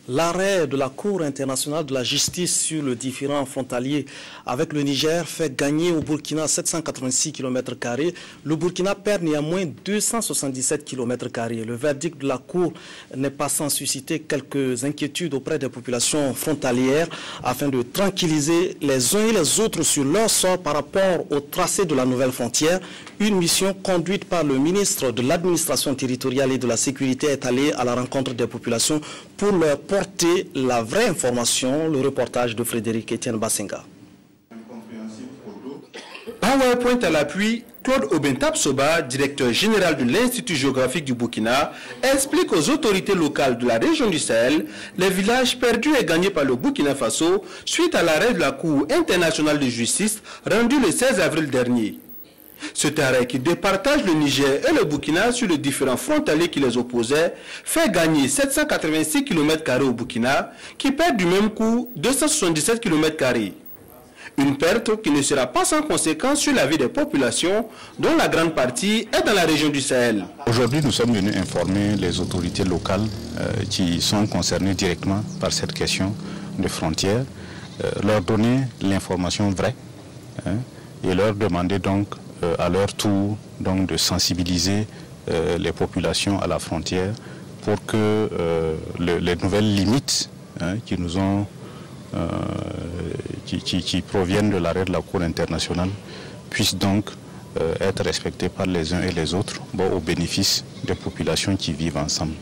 L'arrêt de la Cour internationale de la justice sur le différend frontalier avec le Niger fait gagner au Burkina 786 km². Le Burkina perd néanmoins 277 km². Le verdict de la Cour n'est pas sans susciter quelques inquiétudes auprès des populations frontalières afin de tranquilliser les uns et les autres sur leur sort par rapport au tracé de la nouvelle frontière. Une mission conduite par le ministre de l'Administration territoriale et de la Sécurité est allée à la rencontre des populations pour leur porter la vraie information. Le reportage de Frédéric Etienne Bassenga. PowerPoint à l'appui, Claude Obentab Soba, directeur général de l'Institut géographique du Burkina, explique aux autorités locales de la région du Sahel les villages perdus et gagnés par le Burkina Faso suite à l'arrêt de la Cour internationale de justice rendu le 16 avril dernier. Cet arrêt qui départage le Niger et le Burkina sur les différents frontaliers qui les opposaient fait gagner 786 km² au Burkina qui perd du même coup 277 km². Une perte qui ne sera pas sans conséquence sur la vie des populations dont la grande partie est dans la région du Sahel. Aujourd'hui, nous sommes venus informer les autorités locales qui sont concernées directement par cette question de frontières, leur donner l'information vraie et leur demander donc à leur tour donc, de sensibiliser les populations à la frontière pour que les nouvelles limites qui nous ont qui proviennent de l'arrêt de la Cour internationale puissent donc être respectées par les uns et les autres au bénéfice des populations qui vivent ensemble.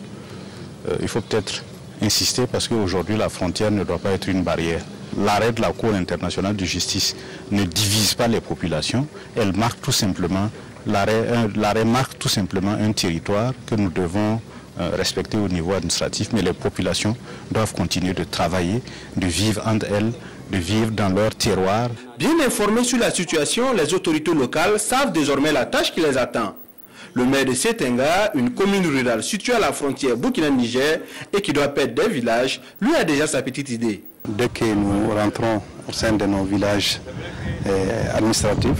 Il faut peut-être insister parce qu'aujourd'hui la frontière ne doit pas être une barrière. L'arrêt de la Cour internationale de justice ne divise pas les populations, elle marque tout simplement, l'arrêt marque tout simplement un territoire que nous devons respecter au niveau administratif, mais les populations doivent continuer de travailler, de vivre entre elles, de vivre dans leur terroir. Bien informés sur la situation, les autorités locales savent désormais la tâche qui les attend. Le maire de Setenga, une commune rurale située à la frontière Burkina-Niger et qui doit perdre des villages, lui a déjà sa petite idée. Dès que nous rentrons au sein de nos villages administratifs,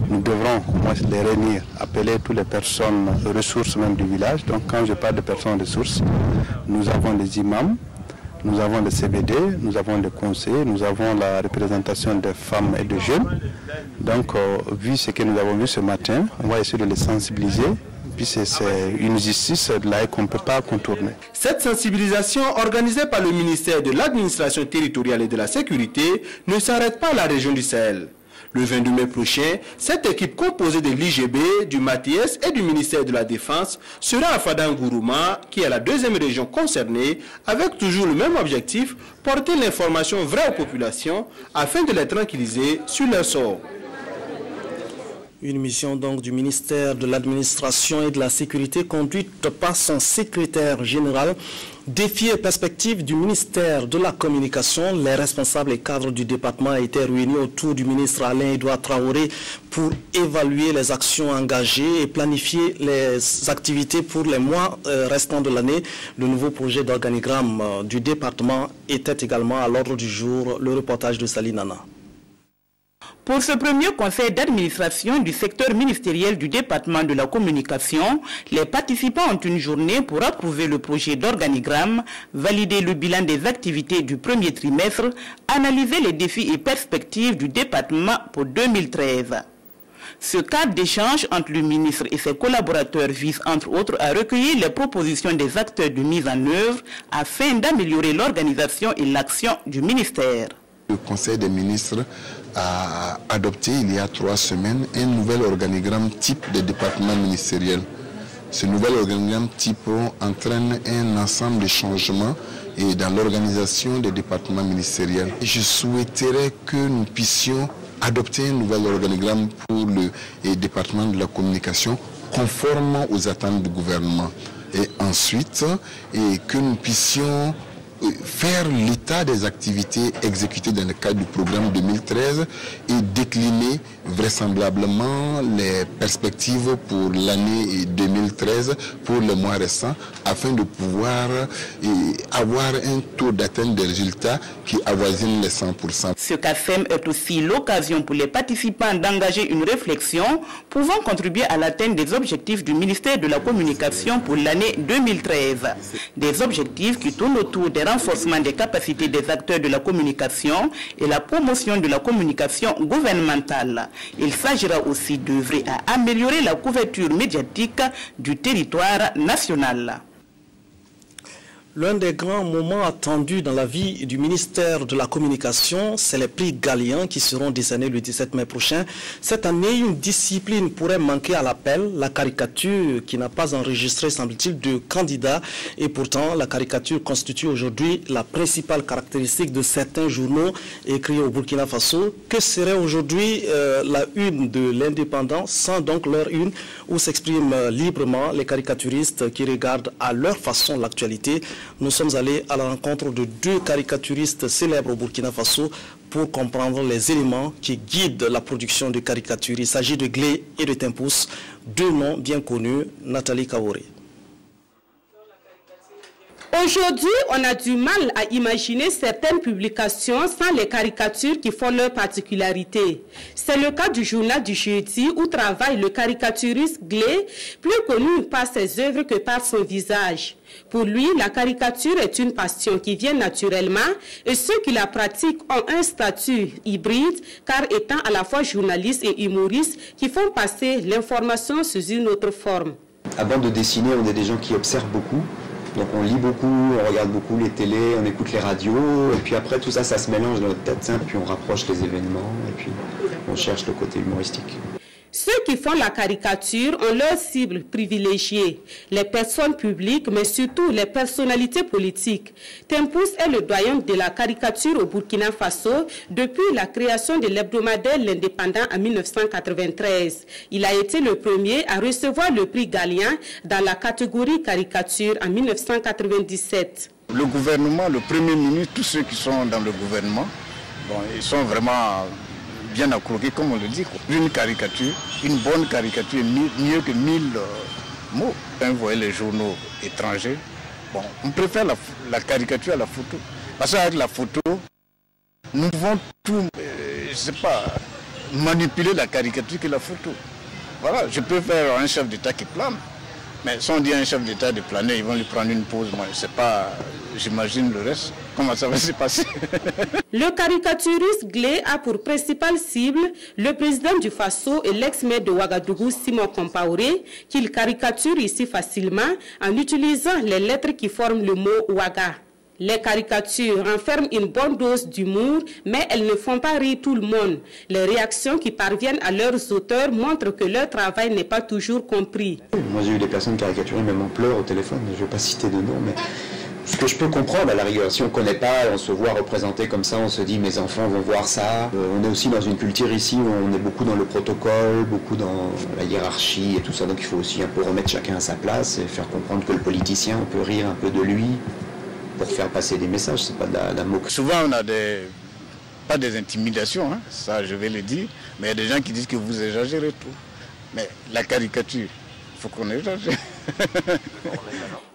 nous devrons au moins les réunir, appeler toutes les personnes ressources même du village. Donc quand je parle de personnes ressources, nous avons les imams, nous avons les CBD, nous avons les conseillers, nous avons la représentation des femmes et des jeunes. Donc vu ce que nous avons vu ce matin, on va essayer de les sensibiliser. Puis c'est une justice là qu'on ne peut pas contourner. Cette sensibilisation organisée par le ministère de l'Administration territoriale et de la Sécurité ne s'arrête pas à la région du Sahel. Le 22 mai prochain, cette équipe composée de l'IGB, du MATIES et du ministère de la Défense sera à Fadangourouma, qui est la deuxième région concernée, avec toujours le même objectif, porter l'information vraie aux populations afin de les tranquilliser sur leur sort. Une mission donc du ministère de l'Administration et de la Sécurité conduite par son secrétaire général. Défis et perspectives du ministère de la Communication. Les responsables et cadres du département étaient réunis autour du ministre Alain-Edouard Traoré pour évaluer les actions engagées et planifier les activités pour les mois restants de l'année. Le nouveau projet d'organigramme du département était également à l'ordre du jour. Le reportage de Salinana. Pour ce premier conseil d'administration du secteur ministériel du département de la communication, les participants ont une journée pour approuver le projet d'organigramme, valider le bilan des activités du premier trimestre, analyser les défis et perspectives du département pour 2013. Ce cadre d'échange entre le ministre et ses collaborateurs vise entre autres à recueillir les propositions des acteurs de mise en œuvre afin d'améliorer l'organisation et l'action du ministère. Le Conseil des ministres a adopté il y a 3 semaines un nouvel organigramme type de département ministériel. Ce nouvel organigramme type entraîne un ensemble de changements et dans l'organisation des départements ministériels. Je souhaiterais que nous puissions adopter un nouvel organigramme pour le département de la communication conforme aux attentes du gouvernement. Et ensuite, que nous puissions faire l'état résultats des activités exécutées dans le cadre du programme 2013 et décliner vraisemblablement les perspectives pour l'année 2013 pour le mois récent afin de pouvoir avoir un taux d'atteinte des résultats qui avoisine les 100%. Ce CAFEM est aussi l'occasion pour les participants d'engager une réflexion pouvant contribuer à l'atteinte des objectifs du ministère de la Communication pour l'année 2013. Des objectifs qui tournent autour des renforcements des capacités des acteurs de la communication et la promotion de la communication gouvernementale. Il s'agira aussi d'œuvrer à améliorer la couverture médiatique du territoire national. L'un des grands moments attendus dans la vie du ministère de la Communication, c'est les prix Galien qui seront décernés le 17 mai prochain. Cette année, une discipline pourrait manquer à l'appel, la caricature qui n'a pas enregistré, semble-t-il, de candidats. Et pourtant, la caricature constitue aujourd'hui la principale caractéristique de certains journaux écrits au Burkina Faso. Que serait aujourd'hui la une de l'Indépendant sans donc leur une, où s'expriment librement les caricaturistes qui regardent à leur façon l'actualité. Nous sommes allés à la rencontre de deux caricaturistes célèbres au Burkina Faso pour comprendre les éléments qui guident la production de caricatures. Il s'agit de Glé et de Tempus, deux noms bien connus, Nathalie Kaworé. Aujourd'hui, on a du mal à imaginer certaines publications sans les caricatures qui font leur particularité. C'est le cas du journal du jeudi où travaille le caricaturiste Glé, plus connu par ses œuvres que par son visage. Pour lui, la caricature est une passion qui vient naturellement et ceux qui la pratiquent ont un statut hybride car étant à la fois journalistes et humoristes qui font passer l'information sous une autre forme. Avant de dessiner, on est des gens qui observent beaucoup. Donc on lit beaucoup, on regarde beaucoup les télés, on écoute les radios, et puis après tout ça, ça se mélange dans notre tête, hein, puis on rapproche les événements, et puis on cherche le côté humoristique. Ceux qui font la caricature ont leur cible privilégiée, les personnes publiques, mais surtout les personnalités politiques. Tempus est le doyen de la caricature au Burkina Faso depuis la création de l'hebdomadaire L'Indépendant en 1993. Il a été le premier à recevoir le prix Galien dans la catégorie caricature en 1997. Le gouvernement, le Premier ministre, tous ceux qui sont dans le gouvernement, bon, ils sont vraiment bien accroqués, comme on le dit. Une caricature, une bonne caricature est mieux que 1000 mots. Quand vous voyez les journaux étrangers, bon, on préfère la caricature à la photo. Parce qu'avec la photo, nous pouvons tout, je sais pas, manipuler la caricature que la photo. Voilà, je peux faire un chef d'État qui plane. Mais si on dit à un chef d'État de planer, ils vont lui prendre une pause. Moi, je ne sais pas, j'imagine le reste. Comment ça va se passer? Le caricaturiste Glé a pour principale cible le président du Faso et l'ex-maire de Ouagadougou, Simon Compaoré, qu'il caricature ici facilement en utilisant les lettres qui forment le mot Ouaga. Les caricatures renferment une bonne dose d'humour, mais elles ne font pas rire tout le monde. Les réactions qui parviennent à leurs auteurs montrent que leur travail n'est pas toujours compris. Moi j'ai eu des personnes caricaturées, même en pleurs au téléphone, je ne vais pas citer de nom, mais ce que je peux comprendre à la rigueur, si on ne connaît pas, on se voit représenté comme ça, on se dit mes enfants vont voir ça. On est aussi dans une culture ici où on est beaucoup dans le protocole, beaucoup dans la hiérarchie et tout ça, donc il faut aussi un peu remettre chacun à sa place et faire comprendre que le politicien, on peut rire un peu de lui pour faire passer des messages, c'est pas de la moquerie. Souvent on a pas des intimidations, hein, ça je vais le dire, mais il y a des gens qui disent que vous exagérez tout. Mais la caricature, il faut qu'on exagère.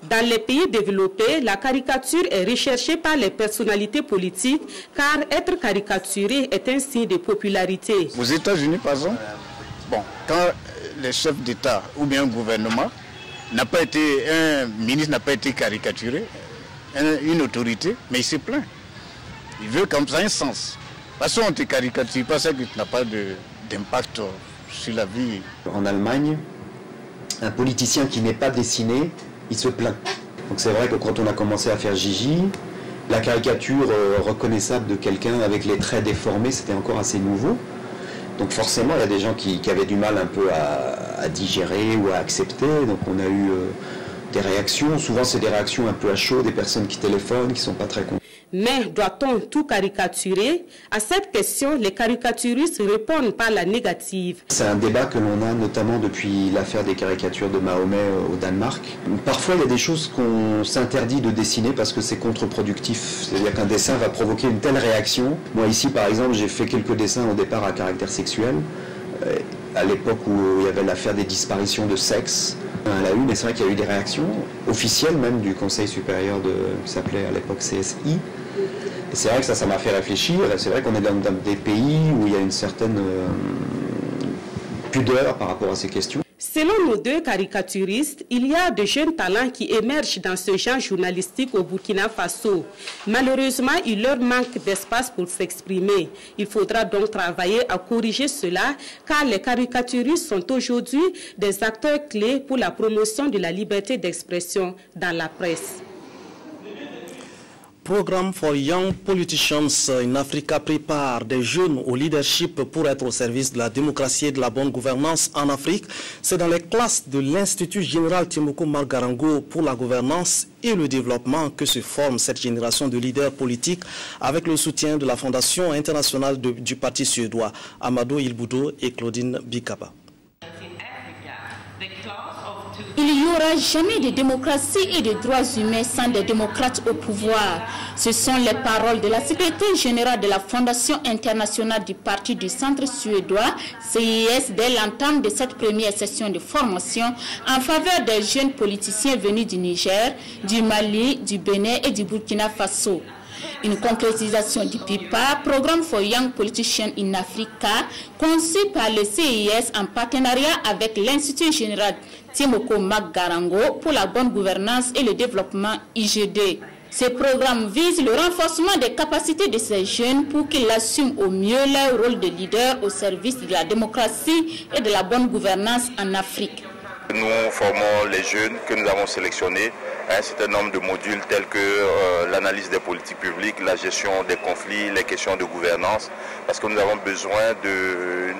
Dans les pays développés, la caricature est recherchée par les personnalités politiques car être caricaturé est un signe de popularité. Aux États-Unis, par exemple, bon, quand les chefs d'État ou bien un gouvernement n'a pas été, un ministre n'a pas été caricaturé, une autorité, mais il se plaint. Il veut comme ça un sens. Parce qu'on te caricature, pas ça que tu n'as pas d'impact sur la vie. En Allemagne, un politicien qui n'est pas dessiné, il se plaint. Donc c'est vrai que quand on a commencé à faire Gigi, la caricature reconnaissable de quelqu'un avec les traits déformés, c'était encore assez nouveau. Donc forcément, il y a des gens qui avaient du mal un peu à digérer ou à accepter. Donc on a eu des réactions. Souvent, c'est des réactions un peu à chaud, des personnes qui téléphonent, qui ne sont pas très contentes. Mais doit-on tout caricaturer? À cette question, les caricaturistes répondent par la négative. C'est un débat que l'on a notamment depuis l'affaire des caricatures de Mahomet au Danemark. Parfois, il y a des choses qu'on s'interdit de dessiner parce que c'est contre-productif. C'est-à-dire qu'un dessin va provoquer une telle réaction. Moi, ici, par exemple, j'ai fait quelques dessins au départ à caractère sexuel. À l'époque où il y avait l'affaire des disparitions de sexe à la une, et c'est vrai qu'il y a eu des réactions officielles même du Conseil supérieur qui s'appelait à l'époque CSI. Et c'est vrai que ça m'a fait réfléchir. C'est vrai qu'on est dans des pays où il y a une certaine pudeur par rapport à ces questions. Selon nos deux caricaturistes, il y a de jeunes talents qui émergent dans ce genre journalistique au Burkina Faso. Malheureusement, il leur manque d'espace pour s'exprimer. Il faudra donc travailler à corriger cela, car les caricaturistes sont aujourd'hui des acteurs clés pour la promotion de la liberté d'expression dans la presse. Programme for Young Politicians in Africa prépare des jeunes au leadership pour être au service de la démocratie et de la bonne gouvernance en Afrique. C'est dans les classes de l'Institut général Tiemoko Margarango pour la gouvernance et le développement que se forme cette génération de leaders politiques avec le soutien de la Fondation internationale du Parti suédois, Amadou Ilboudo et Claudine Bikaba. Il n'y aura jamais de démocratie et de droits humains sans des démocrates au pouvoir. Ce sont les paroles de la secrétaire générale de la Fondation internationale du Parti du Centre suédois, CIS, dès l'entame de cette première session de formation en faveur des jeunes politiciens venus du Niger, du Mali, du Bénin et du Burkina Faso. Une concrétisation du PIPA, Programme for Young Politicians in Africa, conçu par le CIS en partenariat avec l'Institut général Tiemoko Margarango pour la bonne gouvernance et le développement IGD. Ce programme vise le renforcement des capacités de ces jeunes pour qu'ils assument au mieux leur rôle de leader au service de la démocratie et de la bonne gouvernance en Afrique. Nous formons les jeunes que nous avons sélectionnés à un certain nombre de modules tels que l'analyse des politiques publiques, la gestion des conflits, les questions de gouvernance, parce que nous avons besoin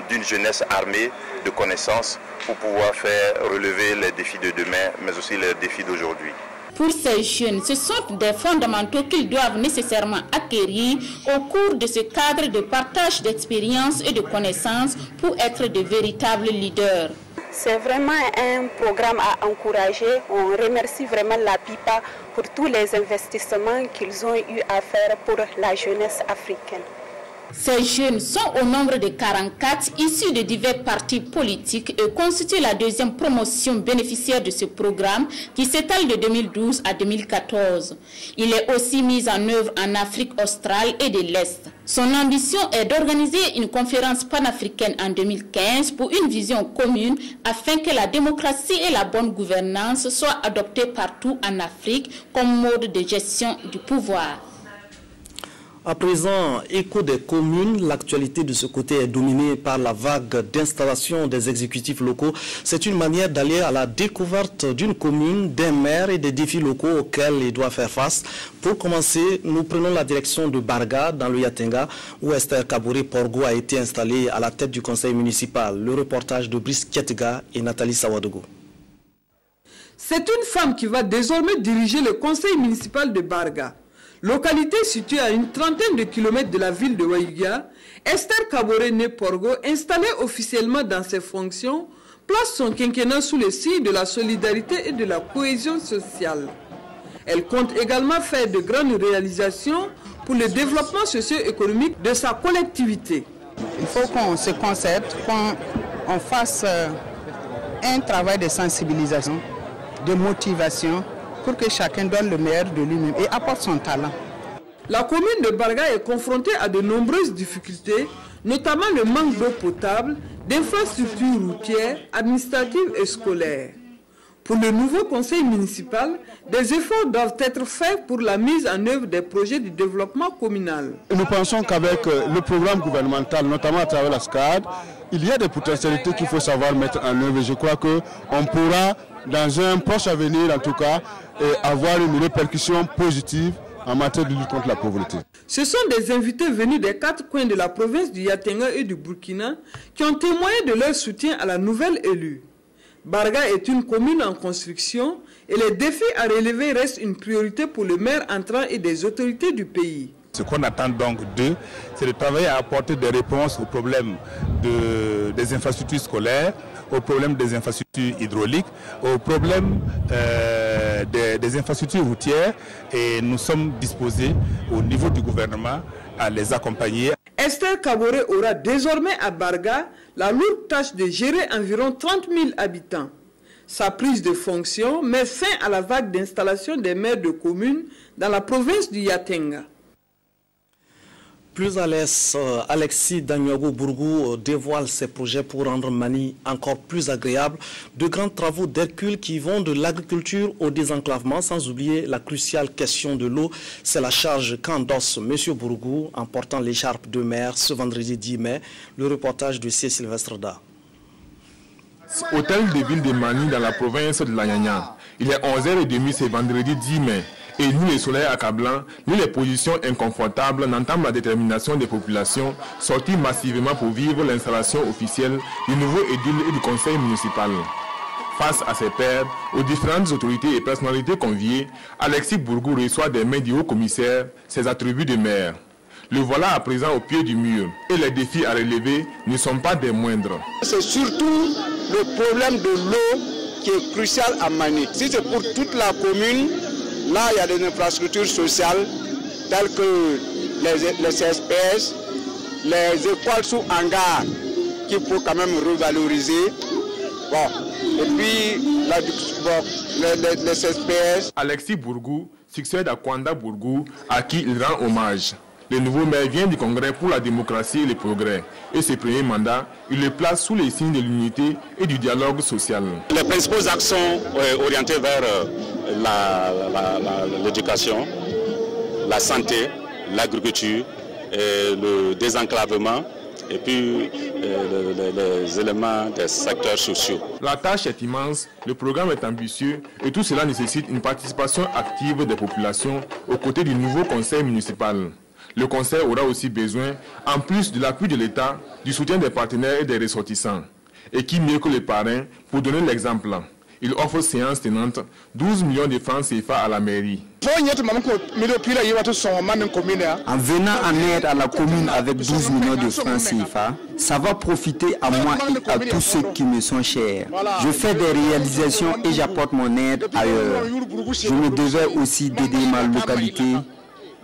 d'une jeunesse armée de connaissances pour pouvoir faire relever les défis de demain, mais aussi les défis d'aujourd'hui. Pour ces jeunes, ce sont des fondamentaux qu'ils doivent nécessairement acquérir au cours de ce cadre de partage d'expériences et de connaissances pour être de véritables leaders. C'est vraiment un programme à encourager. On remercie vraiment la PIPA pour tous les investissements qu'ils ont eu à faire pour la jeunesse africaine. Ces jeunes sont au nombre de 44, issus de divers partis politiques et constituent la deuxième promotion bénéficiaire de ce programme qui s'étale de 2012 à 2014. Il est aussi mis en œuvre en Afrique australe et de l'Est. Son ambition est d'organiser une conférence panafricaine en 2015 pour une vision commune afin que la démocratie et la bonne gouvernance soient adoptées partout en Afrique comme mode de gestion du pouvoir. À présent, écho des communes, l'actualité de ce côté est dominée par la vague d'installation des exécutifs locaux. C'est une manière d'aller à la découverte d'une commune, d'un maire et des défis locaux auxquels il doit faire face. Pour commencer, nous prenons la direction de Barga, dans le Yatenga, où Esther Kabouré Porgo a été installée à la tête du conseil municipal. Le reportage de Brice Kietga et Nathalie Sawadogo. C'est une femme qui va désormais diriger le conseil municipal de Barga. Localité située à une trentaine de kilomètres de la ville de Waïga, Esther Kabouré Porgo, installée officiellement dans ses fonctions, place son quinquennat sous le signe de la solidarité et de la cohésion sociale. Elle compte également faire de grandes réalisations pour le développement socio-économique de sa collectivité. Il faut qu'on se concerte, qu'on fasse un travail de sensibilisation, de motivation, pour que chacun donne le meilleur de lui-même et apporte son talent. La commune de Barga est confrontée à de nombreuses difficultés, notamment le manque d'eau potable, d'infrastructures routières, administratives et scolaires. Pour le nouveau conseil municipal, des efforts doivent être faits pour la mise en œuvre des projets de développement communal. Nous pensons qu'avec le programme gouvernemental, notamment à travers la SCAD, il y a des potentialités qu'il faut savoir mettre en œuvre. Je crois qu'on pourra, dans un proche avenir en tout cas, avoir une répercussion positive en matière de lutte contre la pauvreté. Ce sont des invités venus des 4 coins de la province du Yatenga et du Burkina qui ont témoigné de leur soutien à la nouvelle élue. Barga est une commune en construction et les défis à relever restent une priorité pour le maire entrant et des autorités du pays. Ce qu'on attend donc d'eux, c'est de travailler à apporter des réponses aux problèmes des infrastructures scolaires, aux problèmes des infrastructures hydrauliques, aux problèmes des infrastructures routières, et nous sommes disposés au niveau du gouvernement à les accompagner. Esther Kabore aura désormais à Barga la lourde tâche de gérer environ 30 000 habitants. Sa prise de fonction met fin à la vague d'installation des maires de communes dans la province du Yatenga. Plus à l'aise, Alexis Dagnogo Bourgou dévoile ses projets pour rendre Mani encore plus agréable. De grands travaux d'Hercule qui vont de l'agriculture au désenclavement, sans oublier la cruciale question de l'eau. C'est la charge qu'endosse M. Bourgou en portant l'écharpe de maire ce vendredi 10 mai. Le reportage de C. Sylvestre Da. Hôtel de ville de Mani dans la province de l'Anyanya. Il est 11h30 ce vendredi 10 mai. Et ni le soleil accablant, ni les positions inconfortables n'entament la détermination des populations sorties massivement pour vivre l'installation officielle du nouveau édile et du conseil municipal. Face à ses pairs, aux différentes autorités et personnalités conviées, Alexis Bourgou reçoit des mains du haut commissaire ses attributs de maire. Le voilà à présent au pied du mur et les défis à relever ne sont pas des moindres. C'est surtout le problème de l'eau qui est crucial à Mani. Si c'est pour toute la commune, là, il y a des infrastructures sociales telles que les CSPS, les écoles sous hangar qu'il faut quand même revaloriser. Bon. Et puis, les CSPS. Alexis Bourgou succède à Kwanda Bourgou, à qui il rend hommage. Le nouveau maire vient du Congrès pour la démocratie et le progrès. Et ses premiers mandats, il le place sous les signes de l'unité et du dialogue social. Les principaux axes sont orientés vers l'éducation, la santé, l'agriculture, le désenclavement et puis les éléments des secteurs sociaux. La tâche est immense, le programme est ambitieux et tout cela nécessite une participation active des populations aux côtés du nouveau conseil municipal. Le conseil aura aussi besoin, en plus de l'appui de l'État, du soutien des partenaires et des ressortissants. Et qui mieux que les parrains pour donner l'exemple? Il offre séance tenante 12 millions de francs CFA à la mairie. En venant en aide à la commune avec 12 millions de francs CFA, ça va profiter à moi et à tous ceux qui me sont chers. Je fais des réalisations et j'apporte mon aide ailleurs. Je me devais aussi d'aider ma localité,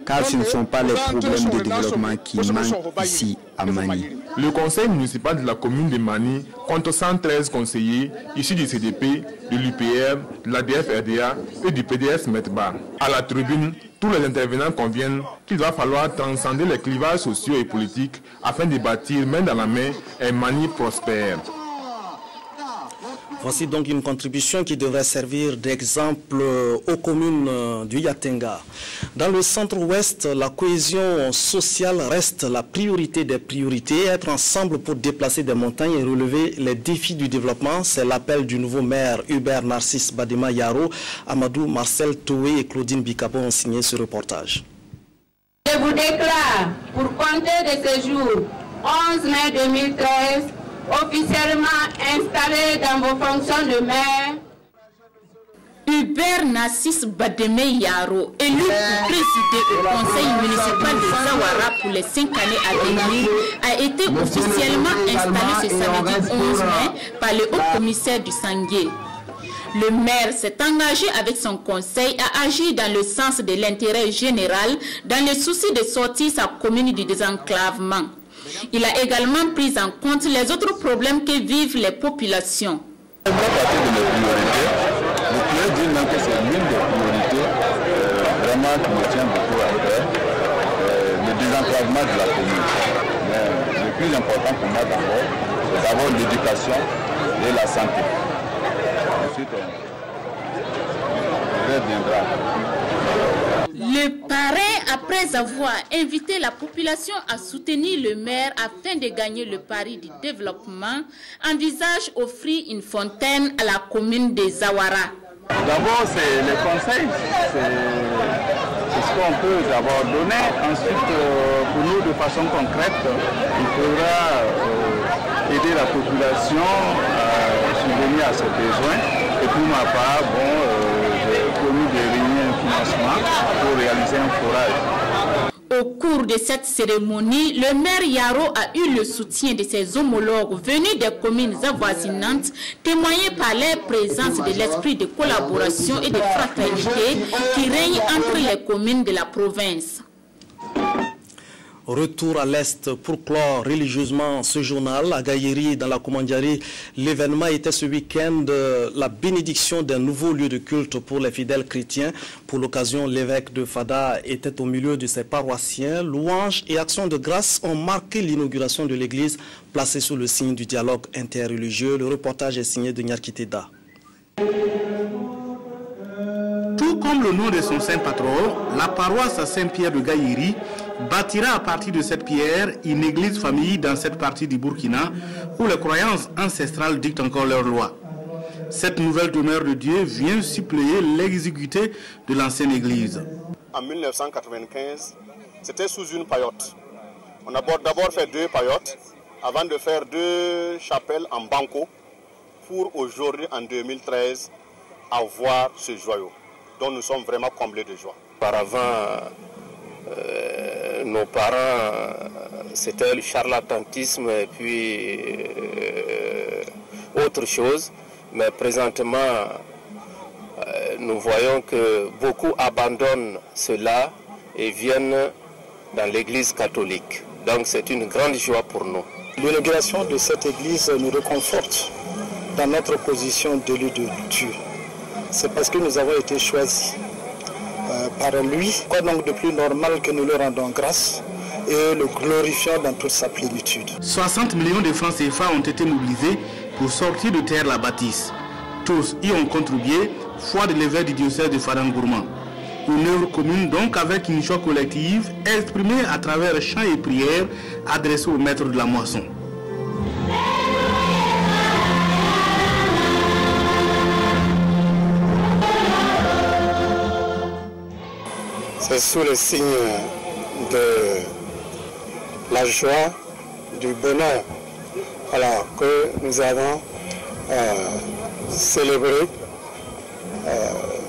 car ce ne sont pas les problèmes de développement qui manquent ici à Mani. Le conseil municipal de la commune de Mani compte 113 conseillers issus du CDP, de l'UPR, de l'ADF-RDA et du PDS METBA. À la tribune, tous les intervenants conviennent qu'il va falloir transcender les clivages sociaux et politiques afin de bâtir main dans la main un Mani prospère. Voici donc une contribution qui devrait servir d'exemple aux communes du Yatenga. Dans le centre-ouest, la cohésion sociale reste la priorité des priorités. Être ensemble pour déplacer des montagnes et relever les défis du développement, c'est l'appel du nouveau maire Hubert Narcisse Badema Yaro. Amadou Marcel Toué et Claudine Bikabo ont signé ce reportage. Je vous déclare, pour compter de ce jour, 11 mai 2013, officiellement installé dans vos fonctions de maire. Hubert Narcisse Badema Yaro, élu pour présider au conseil municipal de Zawara pour les 5 années à venir, a été officiellement installé ce samedi 11 mai par le haut commissaire du Sangué. Le maire s'est engagé avec son conseil à agir dans le sens de l'intérêt général dans le souci de sortir sa commune du désenclavement. Il a également pris en compte les autres problèmes que vivent les populations. À partir de mes priorités, vous pouvez dire que c'est l'une des priorités vraiment qui me tient beaucoup à cœur, le désenclavement de la commune. Mais le plus important pour moi d'abord, c'est d'abord l'éducation et la santé. Ensuite, on reviendra. Le parrain, après avoir invité la population à soutenir le maire afin de gagner le pari du développement, envisage offrir une fontaine à la commune de Zawara. D'abord, c'est le conseil, c'est ce qu'on peut d'abord donner. Ensuite, pour nous, de façon concrète, il faudra aider la population subvenir à ses besoins. Et pour ma part, j'ai promis de réunir un financement pour réaliser un forage. Au cours de cette cérémonie, le maire Yaro a eu le soutien de ses homologues venus des communes avoisinantes, témoignés par leur présence de l'esprit de collaboration et de fraternité qui règne entre les communes de la province. Retour à l'Est pour clore religieusement ce journal. À Gaïri, dans la Commandiari, l'événement était ce week-end la bénédiction d'un nouveau lieu de culte pour les fidèles chrétiens. Pour l'occasion, l'évêque de Fada était au milieu de ses paroissiens. Louanges et actions de grâce ont marqué l'inauguration de l'église placée sous le signe du dialogue interreligieux. Le reportage est signé de Nyarkiteda. Tout comme le nom de son saint patron, la paroisse à Saint-Pierre de Gaïri bâtira à partir de cette pierre une église famille dans cette partie du Burkina où les croyances ancestrales dictent encore leurs lois. Cette nouvelle demeure de Dieu vient suppléer l'exiguïté de l'ancienne église. En 1995, c'était sous une paillote. On a d'abord fait 2 paillotes avant de faire 2 chapelles en banco pour aujourd'hui, en 2013, avoir ce joyau dont nous sommes vraiment comblés de joie. Auparavant, nos parents, c'était le charlatanisme et puis autre chose. Mais présentement, nous voyons que beaucoup abandonnent cela et viennent dans l'église catholique. Donc c'est une grande joie pour nous. L'inauguration de cette église nous réconforte dans notre position d'élu de Dieu. C'est parce que nous avons été choisis par lui. Quoi donc de plus normal que nous lui rendons grâce et le glorifions dans toute sa plénitude. 60 millions de francs CFA ont été mobilisés pour sortir de terre la bâtisse. Tous y ont contribué, foi de l'évêque du diocèse de Fadangourma. Une œuvre commune donc avec une joie collective exprimée à travers chants et prières adressés au maître de la moisson. C'est sous le signe de la joie, du bonheur, voilà, que nous avons célébré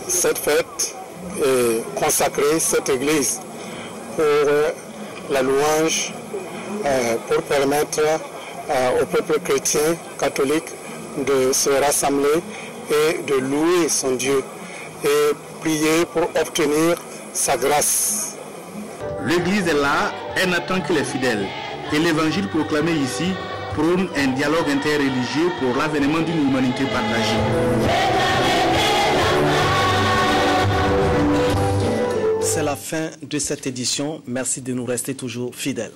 cette fête et consacré cette église pour la louange, pour permettre au peuple chrétien catholique de se rassembler et de louer son Dieu et prier pour obtenir sa grâce. L'église est là, elle n'attend que les fidèles. Et l'évangile proclamé ici prône un dialogue interreligieux pour l'avènement d'une humanité partagée. C'est la fin de cette édition. Merci de nous rester toujours fidèles.